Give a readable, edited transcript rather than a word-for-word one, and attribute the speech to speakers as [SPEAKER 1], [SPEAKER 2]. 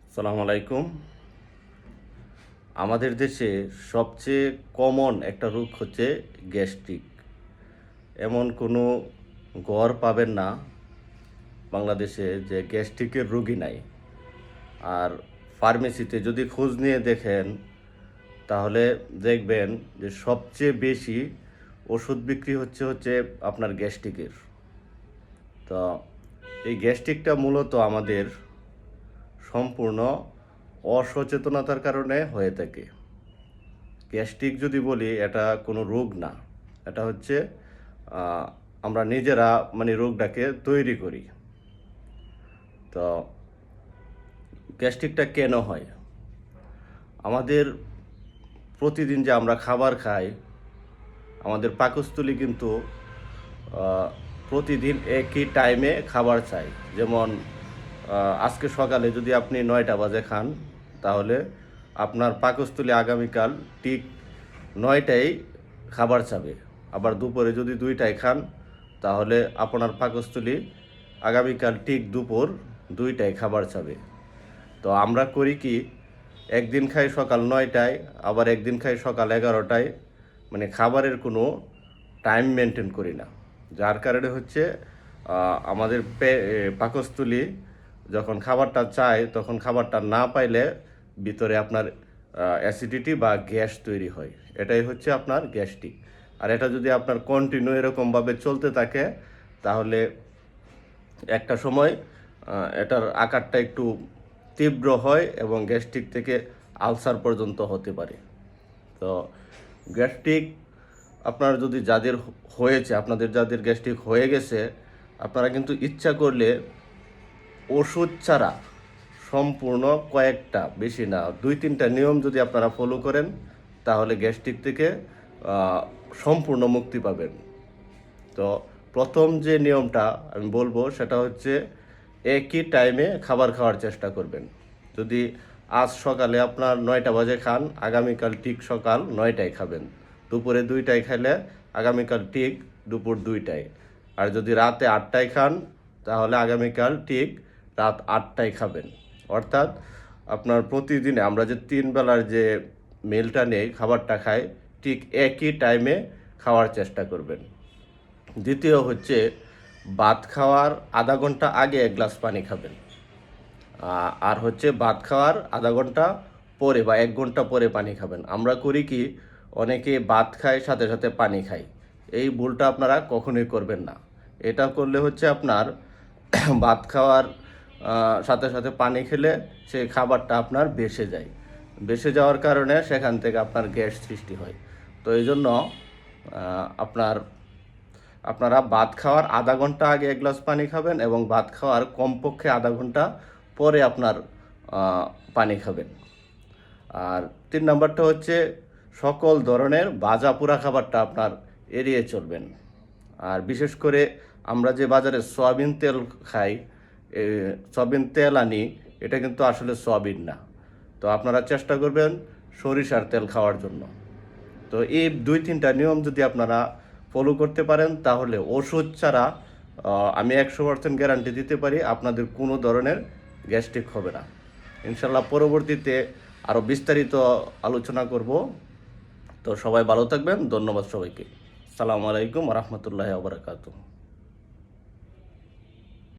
[SPEAKER 1] আসসালামু আলাইকুম। আমাদের দেশে সবচেয়ে কমন একটা রোগ হচ্ছে গ্যাস্ট্রিক। এমন কোনো ঘর পাবেন না বাংলাদেশে যে গ্যাস্ট্রিকের রোগী নাই। আর ফার্মেসিতে যদি খোঁজ নিয়ে দেখেন তাহলে দেখবেন যে সবচেয়ে বেশি ওষুধ বিক্রি হচ্ছে আপনার গ্যাস্ট্রিকের। তো এই গ্যাস্ট্রিকটা মূলত আমাদের সম্পূর্ণ অসচেতনতার কারণে হয়ে থাকে। গ্যাস্ট্রিক যদি বলি এটা কোনো রোগ না, এটা হচ্ছে আহ, আমরা নিজেরা মানে রোগটাকে তৈরি করি। তো গ্যাস্ট্রিকটা কেন হয়? আমাদের প্রতিদিন যে আমরা খাবার খাই, আমাদের পাকস্থলী কিন্তু আহ, প্রতিদিন একই টাইমে খাবার চাই। যেমন আজকে সকালে যদি আপনি 9টা বাজে খান, তাহলে আপনার পাকস্থলী আগামীকাল ঠিক 9টায় খাবার চাবে। আবার দুপুরে যদি 2টায় খান, তাহলে আপনার পাকস্থলী আগামীকাল ঠিক দুপুর 2টায় খাবার চাবে। তো আমরা করি কি, একদিন খাই সকাল 9টায়, আবার একদিন খাই সকাল 11টায়, মানে খাবারের কোনো টাইম মেনটেন করি না। যার কারণে হচ্ছে আমাদের পাকস্থলী যখন খাবারটা চায় তখন খাবারটা না পাইলে ভিতরে আপনার অ্যাসিডিটি বা গ্যাস তৈরি হয়। এটাই হচ্ছে আপনার গ্যাস্ট্রিক। আর এটা যদি আপনার কন্টিনিউ এরকমভাবে চলতে থাকে, তাহলে একটা সময় এটার আকারটা একটু তীব্র হয় এবং গ্যাস্ট্রিক থেকে আলসার পর্যন্ত হতে পারে। তো গ্যাস্ট্রিক আপনার যদি যাদের হয়েছে, আপনাদের যাদের গ্যাস্ট্রিক হয়ে গেছে, আপনারা কিন্তু ইচ্ছা করলে ওষুধ ছাড়া সম্পূর্ণ কয়েকটা, বেশি না 2-3টা নিয়ম যদি আপনারা ফলো করেন, তাহলে গ্যাস্ট্রিক থেকে সম্পূর্ণ মুক্তি পাবেন। তো প্রথম যে নিয়মটা আমি বলবো সেটা হচ্ছে একই টাইমে খাবার খাওয়ার চেষ্টা করবেন। যদি আজ সকালে আপনার 9টা বাজে খান, আগামীকাল ঠিক সকাল 9টায় খাবেন। দুপুরে 2টায় খেলে আগামীকাল ঠিক দুপুর 2টায়। আর যদি রাতে 8টায় খান, তাহলে আগামীকাল ঠিক রাত 8টায় খাবেন। অর্থাৎ আপনার প্রতিদিনে আমরা যে 3 বেলার যে মিলটা নেই, খাবারটা খাই, ঠিক একই টাইমে খাওয়ার চেষ্টা করবেন। দ্বিতীয় হচ্ছে ভাত খাওয়ার আধা ঘন্টা আগে 1 গ্লাস পানি খাবেন। আর হচ্ছে ভাত খাওয়ার আধা ঘন্টা পরে বা 1 ঘন্টা পরে পানি খাবেন। আমরা করি কি, অনেকে ভাত খায় সাথে সাথে পানি খায়। এই ভুলটা আপনারা কখনোই করবেন না। এটা করলে হচ্ছে আপনার ভাত খাওয়ার সাথে সাথে পানি খেলে সেই খাবারটা আপনার বেসে যায়। বেসে যাওয়ার কারণে সেখান থেকে আপনার গ্যাস সৃষ্টি হয়। তো এই জন্য আপনারা ভাত খাওয়ার আধা ঘন্টা আগে 1 গ্লাস পানি খাবেন এবং ভাত খাওয়ার কমপক্ষে আধা ঘন্টা পরে আপনার পানি খাবেন। আর 3 নাম্বারটা হচ্ছে সকল ধরনের ভাজা পোড়া খাবারটা আপনার এড়িয়ে চলবেন। আর বিশেষ করে আমরা যে বাজারে সয়াবিন তেল খাই, সয়াবিন তেল আনি, এটা কিন্তু আসলে সয়াবিন না। তো আপনারা চেষ্টা করবেন সরিষার তেল খাওয়ার জন্য। তো এই 2-3টা নিয়ম যদি আপনারা ফলো করতে পারেন, তাহলে ওষুধ ছাড়া আমি 100% গ্যারান্টি দিতে পারি আপনাদের কোনো ধরনের গ্যাস্ট্রিক হবে না। ইনশাল্লাহ পরবর্তীতে আরও বিস্তারিত আলোচনা করব। তো সবাই ভালো থাকবেন। ধন্যবাদ সবাইকে। আসসালামু আলাইকুম ওয়া রাহমাতুল্লাহি ওয়া বারাকাতুহু।